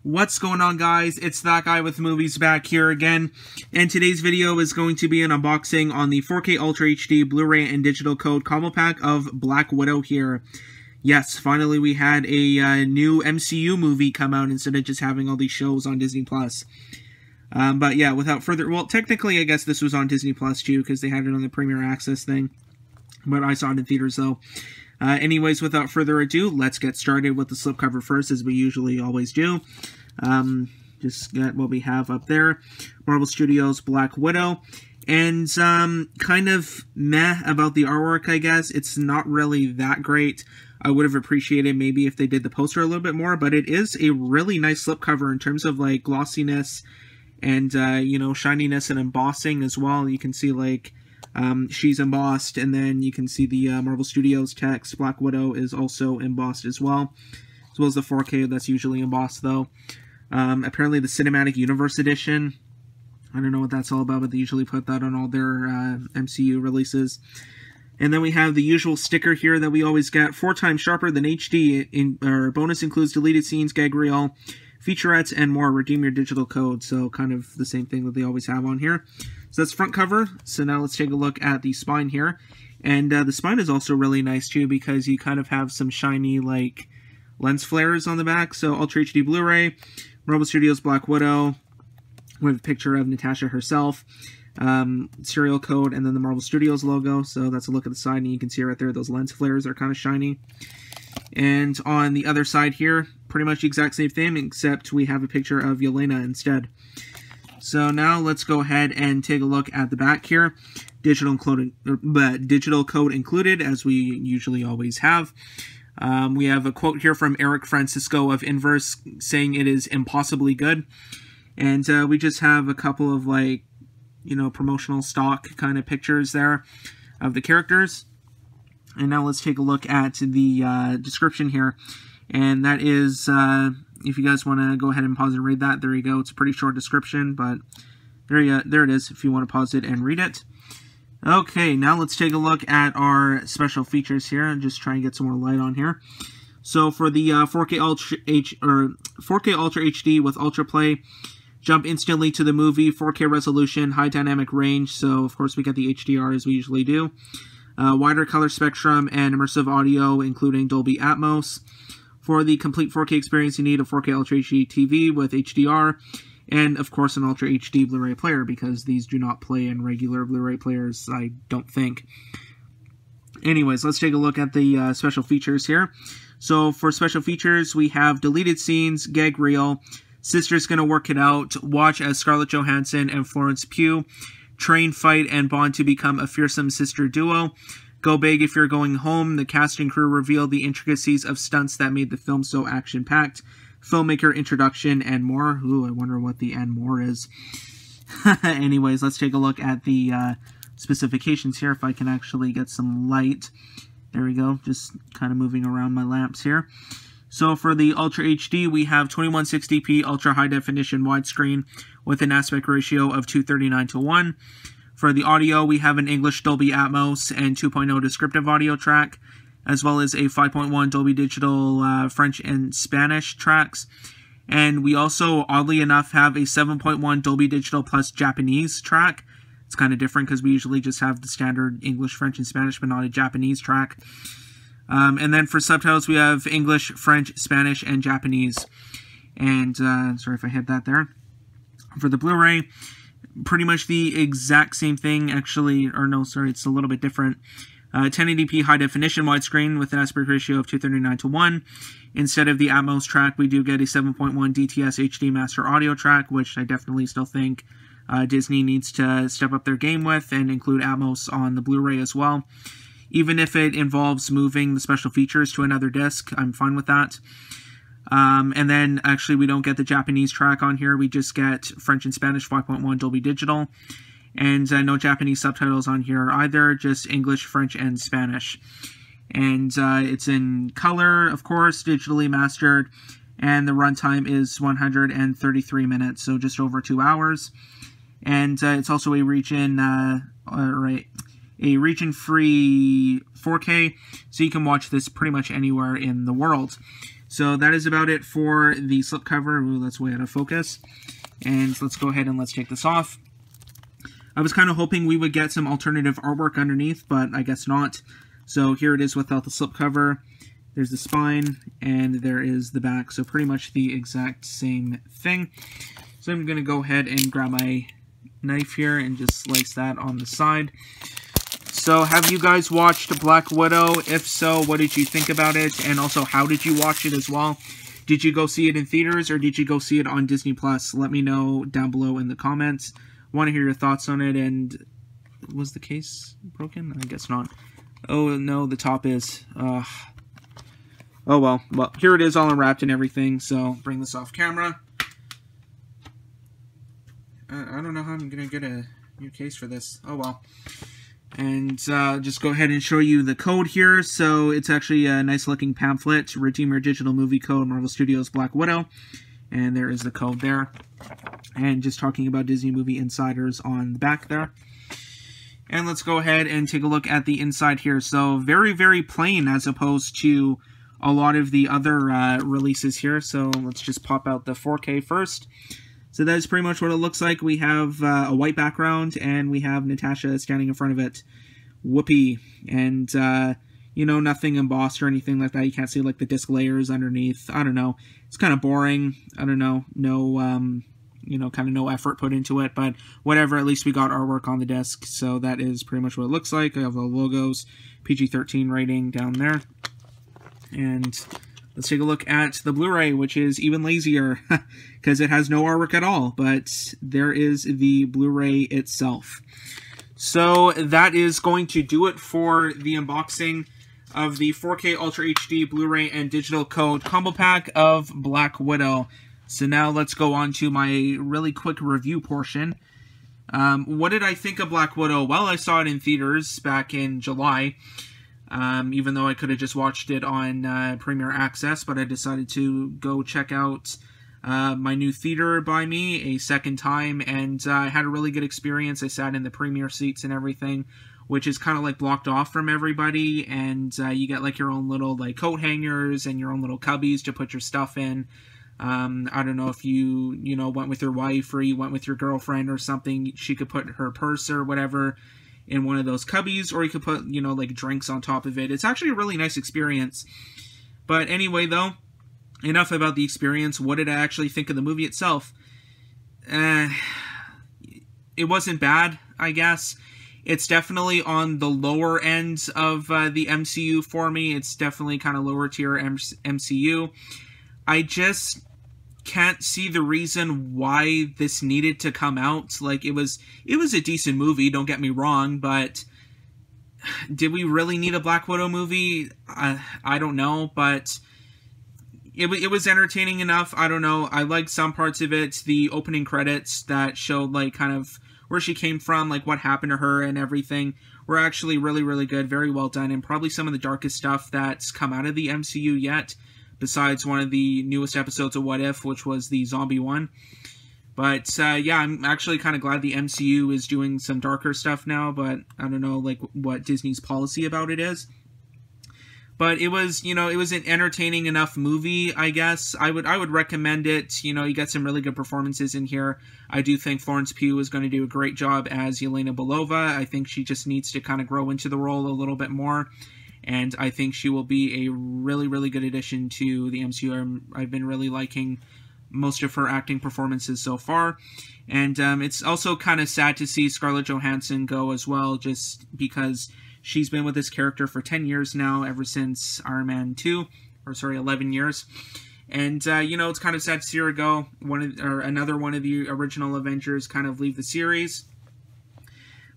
What's going on, guys? It's that guy with movies back here again, and today's video is going to be an unboxing on the 4K Ultra HD Blu-ray and Digital Code combo pack of Black Widow here. Yes, finally we had a new MCU movie come out instead of just having all these shows on Disney+. But yeah, without further... Well, technically, I guess this was on Disney Plus too, because they had it on the Premier Access thing. But I saw it in theaters, though. Anyways, without further ado, let's get started with the slipcover first, as we usually always do. Just get what we have up there. Marvel Studios Black Widow. And kind of meh about the artwork, I guess. It's not really that great. I would have appreciated maybe if they did the poster a little bit more, but it is a really nice slipcover in terms of, like, glossiness and, you know, shininess and embossing as well. You can see, like, she's embossed, and then you can see the Marvel Studios text. Black Widow is also embossed as well as the 4K that's usually embossed, though. Apparently the Cinematic Universe Edition, I don't know what that's all about, but they usually put that on all their MCU releases. And then we have the usual sticker here that we always get, 4 times sharper than HD. Our bonus includes deleted scenes, gag reel, featurettes, and more. Redeem your digital code. So kind of the same thing that they always have on here. So that's front cover. So now let's take a look at the spine here. And the spine is also really nice too, because you kind of have some shiny, like, lens flares on the back. So Ultra HD Blu-ray, Marvel Studios Black Widow, with a picture of Natasha herself, serial code, and then the Marvel Studios logo. So that's a look at the side, and you can see right there, those lens flares are kind of shiny. And on the other side here, pretty much the exact same thing, except we have a picture of Yelena instead. So now let's go ahead and take a look at the back here. Digital code included, as we usually always have. We have a quote here from Eric Francisco of Inverse saying it is impossibly good. And we just have a couple of, like, you know, promotional stock kind of pictures there of the characters. And now let's take a look at the description here. And that is, if you guys want to go ahead and pause and read that, there you go. It's a pretty short description, but there it is if you want to pause it and read it. Okay, now let's take a look at our special features here and just try and get some more light on here. So for the 4K Ultra HD with Ultra Play, jump instantly to the movie, 4K resolution, high dynamic range. So of course we get the HDR as we usually do. Wider color spectrum and immersive audio, including Dolby Atmos. For the complete 4K experience, you need a 4K Ultra HD TV with HDR. And, of course, an Ultra HD Blu-ray player, because these do not play in regular Blu-ray players, I don't think. Anyways, let's take a look at the special features here. So, for special features, we have deleted scenes, gag reel, Sister's Gonna Work It Out, watch as Scarlett Johansson and Florence Pugh train, fight, and bond to become a fearsome sister duo. Go big if you're going home. The cast and crew reveal the intricacies of stunts that made the film so action-packed. Filmmaker introduction, and more. Ooh, I wonder what the and more is. Anyways, let's take a look at the specifications here, if I can actually get some light. There we go, just kind of moving around my lamps here. So for the Ultra HD, we have 2160p Ultra High Definition widescreen with an aspect ratio of 239:1. For the audio, we have an English Dolby Atmos and 2.0 descriptive audio track, as well as a 5.1 Dolby Digital French and Spanish tracks. And we also, oddly enough, have a 7.1 Dolby Digital plus Japanese track. It's kind of different because we usually just have the standard English, French, and Spanish, but not a Japanese track. And then for subtitles, we have English, French, Spanish, and Japanese. And, sorry if I hit that there. For the Blu-ray, pretty much the exact same thing, actually, or no, sorry, it's a little bit different. 1080p high definition widescreen with an aspect ratio of 239:1. Instead of the Atmos track, we do get a 7.1 DTS HD master audio track, which I definitely still think Disney needs to step up their game with and include Atmos on the Blu-ray as well. Even if it involves moving the special features to another disc, I'm fine with that. And then, actually, we don't get the Japanese track on here. We just get French and Spanish 5.1 Dolby Digital. And no Japanese subtitles on here either, just English, French, and Spanish. And it's in color, of course, digitally mastered, and the runtime is 133 minutes, so just over 2 hours. And it's also a region-free 4K, so you can watch this pretty much anywhere in the world. So that is about it for the slipcover. Ooh, that's way out of focus. And let's go ahead and let's take this off. I was kind of hoping we would get some alternative artwork underneath, but I guess not. So here it is without the slipcover. There's the spine, and there is the back. So pretty much the exact same thing. So I'm going to go ahead and grab my knife here and just slice that on the side. So have you guys watched Black Widow? If so, what did you think about it? And also, how did you watch it as well? Did you go see it in theaters, or did you go see it on Disney+? Let me know down below in the comments. Want to hear your thoughts on it. And was the case broken? I guess not. Oh no, the top is. Oh well. Well, here it is, all unwrapped and everything. So bring this off camera. I don't know how I'm gonna get a new case for this. Oh well. And just go ahead and show you the code here. So it's actually a nice looking pamphlet. Redeem your digital movie code, Marvel Studios Black Widow. And there is the code there. And just talking about Disney Movie Insiders on the back there. And let's go ahead and take a look at the inside here. So very, very plain as opposed to a lot of the other releases here. So let's just pop out the 4K first. So that is pretty much what it looks like. We have a white background, and we have Natasha standing in front of it. Whoopee. And, you know, nothing embossed or anything like that. You can't see, like, the disc layers underneath. I don't know. It's kind of boring. I don't know. No, you know, kind of no effort put into it. But whatever, at least we got artwork on the disc. So that is pretty much what it looks like. I have the logos, PG-13 rating down there. And let's take a look at the Blu-ray, which is even lazier because it has no artwork at all, but there is the Blu-ray itself. So that is going to do it for the unboxing of the 4K Ultra HD Blu-ray and Digital Code combo pack of Black Widow. So now let's go on to my really quick review portion. What did I think of Black Widow? Well, I saw it in theaters back in July. Even though I could have just watched it on Premier Access, but I decided to go check out my new theater by me a second time, and I had a really good experience. I sat in the Premier seats and everything, which is kind of like blocked off from everybody, and you get like your own little like coat hangers and your own little cubbies to put your stuff in. I don't know if you know, went with your wife or you went with your girlfriend or something, she could put her purse or whatever in one of those cubbies, or you could put, you know, like drinks on top of it. It's actually a really nice experience. But anyway, though, enough about the experience. What did I actually think of the movie itself? It wasn't bad, I guess. It's definitely on the lower end of the MCU for me. It's definitely kind of lower tier MCU. I just can't see the reason why this needed to come out. Like, it was a decent movie, don't get me wrong, but did we really need a Black Widow movie? I don't know, but it was entertaining enough. I don't know. I liked some parts of it. The opening credits that showed, like, kind of where she came from, like, what happened to her and everything, were actually really, really good. Very well done, and probably some of the darkest stuff that's come out of the MCU yet, besides one of the newest episodes of What If, which was the zombie one. But, yeah, I'm actually kind of glad the MCU is doing some darker stuff now, but I don't know, like, what Disney's policy about it is. But it was, you know, it was an entertaining enough movie, I guess. I would recommend it. You know, you got some really good performances in here. I do think Florence Pugh is going to do a great job as Yelena Belova. I think she just needs to kind of grow into the role a little bit more. And I think she will be a really, really good addition to the MCU. I've been really liking most of her acting performances so far. And it's also kind of sad to see Scarlett Johansson go as well, just because she's been with this character for 10 years now, ever since Iron Man 2, or sorry, 11 years. And, you know, it's kind of sad to see her go. Another one of the original Avengers kind of leave the series.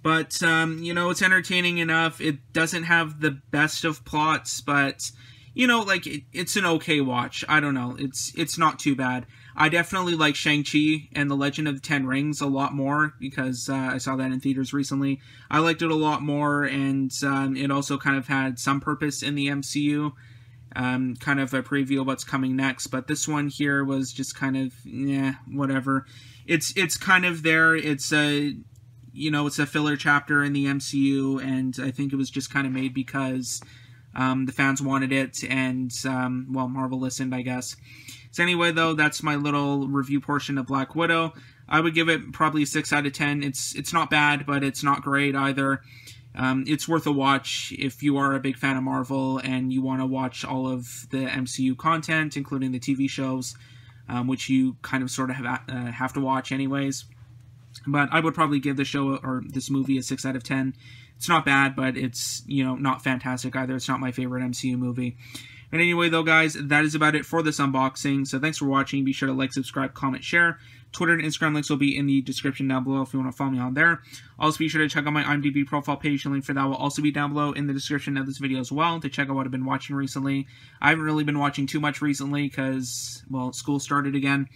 But, you know, it's entertaining enough. It doesn't have the best of plots, but, you know, like, it's an okay watch. I don't know. It's not too bad. I definitely like Shang-Chi and the Legend of the Ten Rings a lot more, because I saw that in theaters recently. I liked it a lot more, and it also kind of had some purpose in the MCU. Kind of a preview of what's coming next, but this one here was just kind of, whatever. It's kind of there. It's a... You know, it's a filler chapter in the MCU, and I think it was just kind of made because The fans wanted it, and, well, Marvel listened, I guess. So anyway, though, that's my little review portion of Black Widow. I would give it probably a 6 out of 10. It's not bad, but it's not great either. It's worth a watch if you are a big fan of Marvel and you want to watch all of the MCU content, including the TV shows, which you kind of sort of have to watch anyways. But I would probably give the show or this movie a 6 out of 10. It's not bad, but it's, you know, not fantastic either. It's not my favorite MCU movie. But anyway, though, guys, that is about it for this unboxing. So thanks for watching. Be sure to like, subscribe, comment, share. Twitter and Instagram links will be in the description down below if you want to follow me on there. Also, be sure to check out my IMDb profile page. The link for that will also be down below in the description of this video as well to check out what I've been watching recently. I haven't really been watching too much recently because, well, school started again.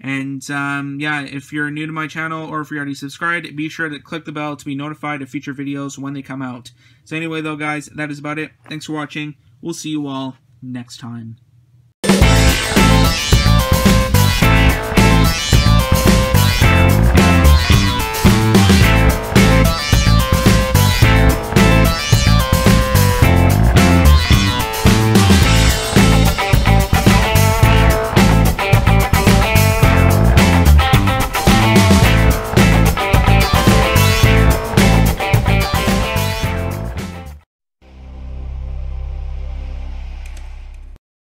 And, yeah, if you're new to my channel or if you're already subscribed, be sure to click the bell to be notified of future videos when they come out. So anyway, though, guys, that is about it. Thanks for watching. We'll see you all next time.